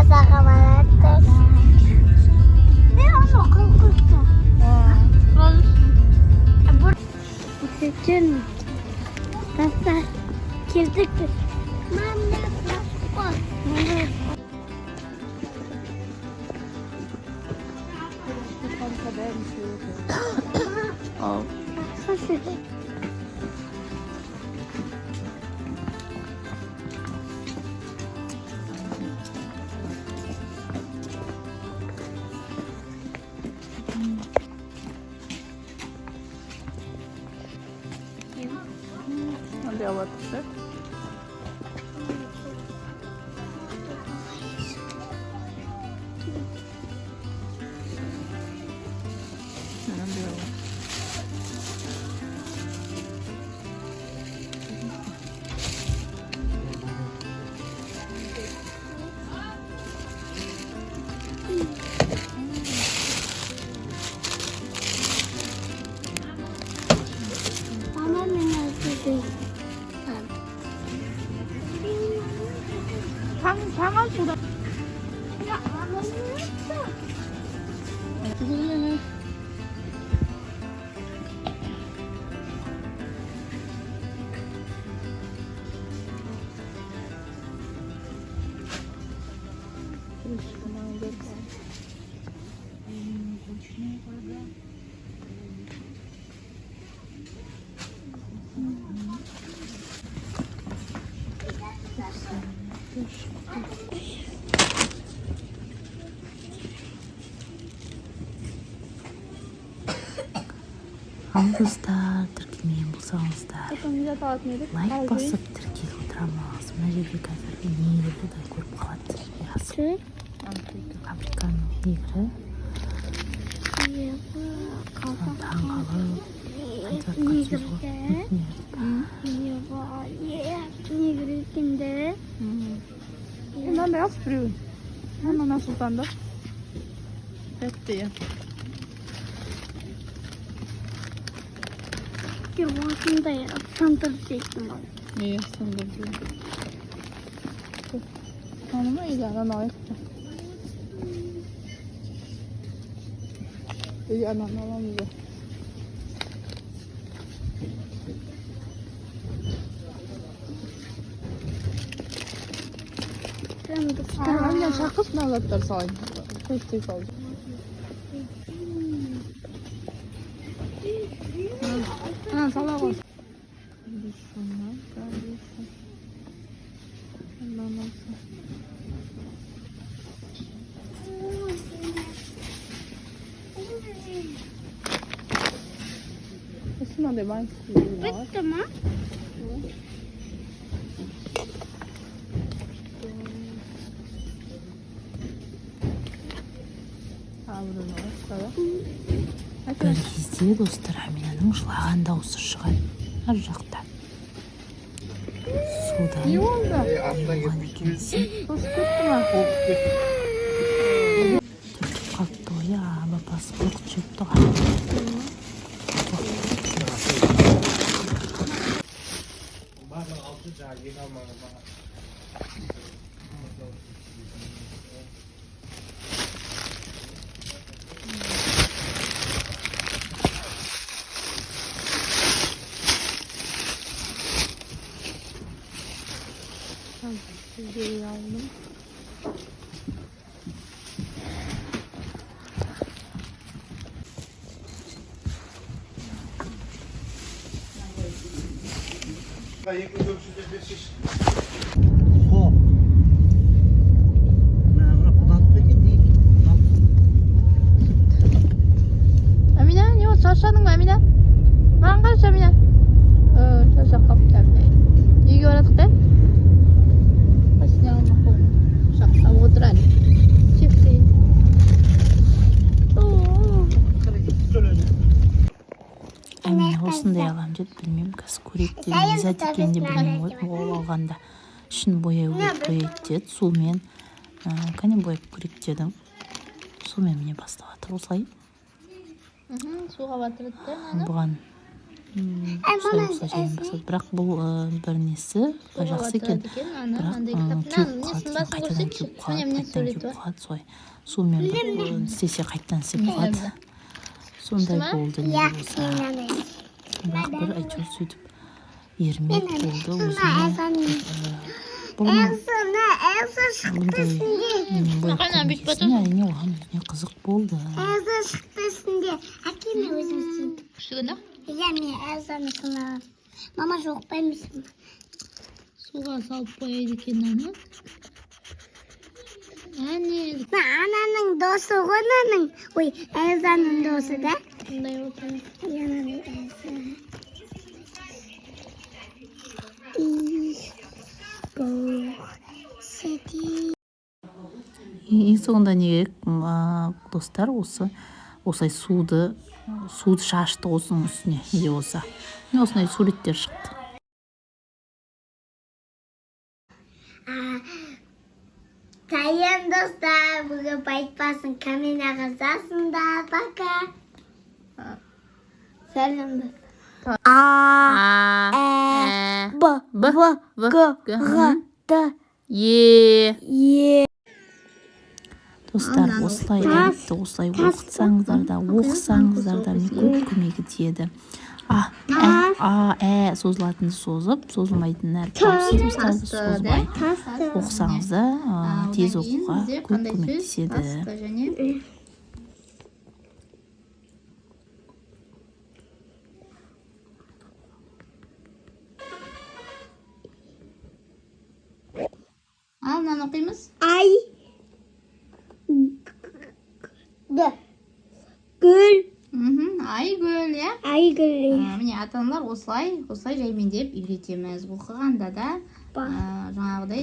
базарға бараттық. Оны қылқызды. Өтетін тастар келдік біз. Hadi avattık. Mama menazir. 장안 소다. Ya anlamıyorsa. 지금은 Достар, тіркелмеген болсаңыздар, лайк басып тіркеліп отырамыз. Мына жерде қазір негрі бұдай көріп қалады. Ясы. Африканың негрі. Таңғалып. Негр екенде. Ben beyaz fırın. Hemen nasıl da? Evet diye. Yuvasında ya, sandıracaktım ben. İyi sandırdım. Tamam iyi zaten ayıktı. İyi anan alamıyor. Anne şakıs mı alırlar sayın? Tek tek alacağım. Ha salak olsun. Şunlar kardeşim. Allah'ım olsun. Aslında da ben var. Bitti mi? Бір кезде достар Аминаның жылаған дауысы шығады. Ар жақтан. Судан болған екенсің. Түртіп қалыпты ғой, бапасы қорқып жеп тұған. Geri aldım. Amina, ne oldu? Şaşırdın mı Amina? Bana karış Amina. Şaşak kaptı Amina. İyi gördük de. Отырады. Амина осындай алам деді, білмеймін, қазір көрейік деді. Не зат екенін де білмеймін ғой, ол алғанда. Ішін бояу бояйды деді, сумен. Кәне бояп көрейік дедім. Сумен міне бастап жатыр осылай. Суға батырды. Бұған осылай жайын бастады. Бірақ бұл бір несі жақсы екен. Бірақ кеуіп қалады, қайтадан кеуіп қалады, солай сумен бір істесе қайтадан істеп қалады. Сондай болды не болса. Бірақ бір әйтеуір сөйтіп ермек болды өзіне. Элса шықты үстінде. Әрине оған өзіне қызық болды. Элса шықты үстінде. Әкеме өзім істейді. Күшті Иә, мен Элсаны сынаған. Мама жоқпаймысың. суға салып қояды екен ана. Әне. Ананың досы ғой ананың. Ой, Элсаның досы да. Қандай отыр. Янаның Элса. Ең соңында не керек, достар, осылай суды шашты осының үстіне, неде болса. Осындай суреттер шықты. Сәлем достар, бүгін айтпасын камераға жасында, пока. Сәлем достар. Достар, осылай әріпті осылай оқытсаңыздар да, оқысаңыздар да көп көмегі тиеді. Созылатынды созып, созылмайтын әріп тауысыз достарды созбай оқысаңыз да тез оқуға көп көмектеседі. Ал, мынаны оқимыз. Гүл. Айгүл, иә? Айгүл. Міне ата-аналар осылай жаймендеп үйретеміз. Оқығанда да жаңағыдай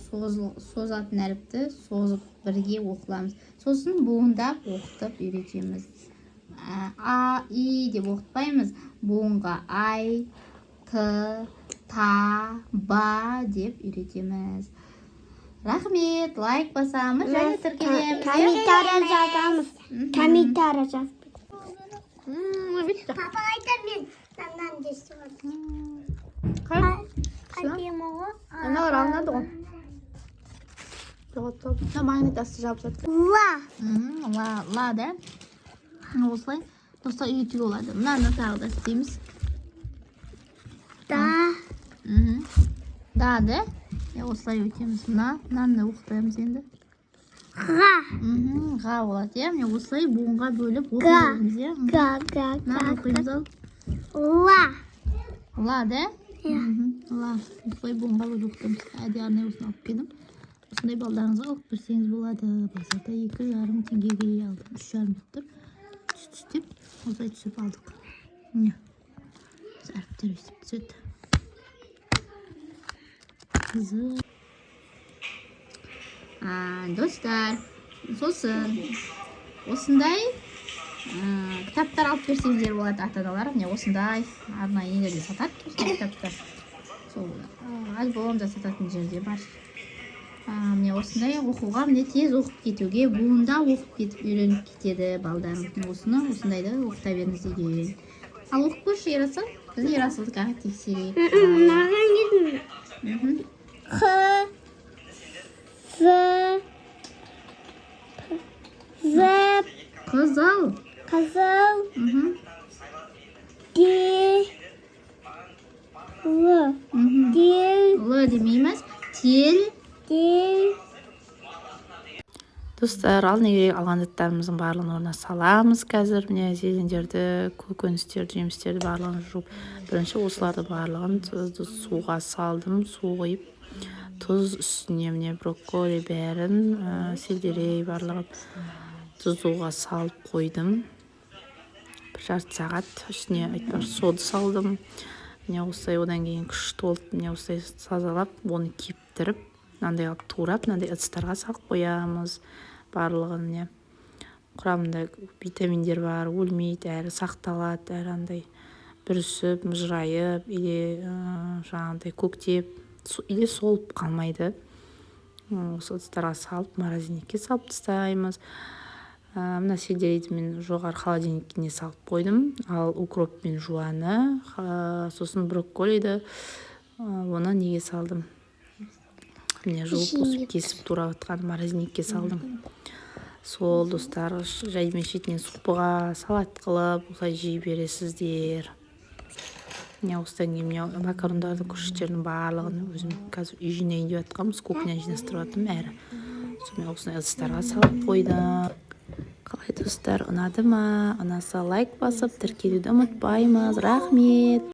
созатын әріпті созып бірге оқыламыз. Сосын буындап оқытып үйретеміз. И деп оқытпаймыз. Буынға ай, т, та, ба деп үйретеміз. Рахмет, лайк басамыз және тіркелеміз. Комментария жазамыз. Комментария жазып. Папа айтар мен мынаны десіп отыр. Қайтем оғы? Аналар алынады ғой. Жоғалтып. Магнитасы жабысады. Ла да. Осылай достар үйретуге болады. Мынаны тағы да істейміз. Да, да. Осылай өтеміз. Мынаны оқытаймыз енді. Ға болады, иә? Міне осылай буынға бөліп оқимыз, иә? Мынаны оқимыз ал. Ла, да? Ла. Осылай буынға бөліп оқытамыз. Әде арнайы осыны алып келдім. Осындай балдарыңызға алып берсеңіз болады. Базарда 2,5 теңгеге алдым. 3,5 деп түстеп, осылай түсіп алдық. Міне. Әріптер өсіп түседі. Қызық. Достар, сосын осындай кітаптар алып берсеңіздер болады ата-аналар. Міне осындай арнайы нелерде сатады осындай кітаптар. Сол альбомда сататын жерде бар. Міне осындай оқуға, міне тез оқып кетуге, буында оқып кетіп үйреніп кетеді балдарың. Осыны осындайды оқыта беріңіз деген. Ал оқып көрші Ерасыл, біз Ерасылдың тексерейік. Маған кетің. Қызыл. Л демейміз. Тел. Достар, алған заттарымыздың барлығын орнына саламыз қазір. Міне зелендерді, көкөністерді, жемістерді барлығын жуып. Бірінші осыларды барлығын суға салдым, су құйып. Тұз үстіне міне брокколи бәрін, сельдерей барлығын тұзуға салып қойдым. Бір жарты сағат үстіне соды салдым. Міне осылай одан кейін күшті болды. Міне осылай сазалап, оны кептіріп, мынандай алып турап, мынандай ыдыстарға салып қоямыз. Барлығын міне құрамында витаминдер бар, өлмейді, әрі сақталады, әрі андай бүрісіп, мұжырайып, или жаңағыдай көктеп, или солып қалмайды. Осы ыдыстарға салып, морозильникке салып тастаймыз. Мына сельдерейді мен жоғары холодильникке салып қойдым. Ал укроп пен жуаны, сосын брокколиді оны неге салдым? Міне жуып осып кесіп турап атқан морозильникке салдым. Сол достар, жаймен шетінен супыға салат қылып осылай жей бересіздер. Міне осыдан кейін макарондарды күріштердің барлығын өзім қазір үй жинайын деп жатқанбыз, кухня жинастырып жатырмын әрі. Сонымен осындай ыдыстарға салып қойдым. Қалай достар, ұнады ма? Ұнаса лайк басып тіркелуді ұмытпаймыз. Рахмет.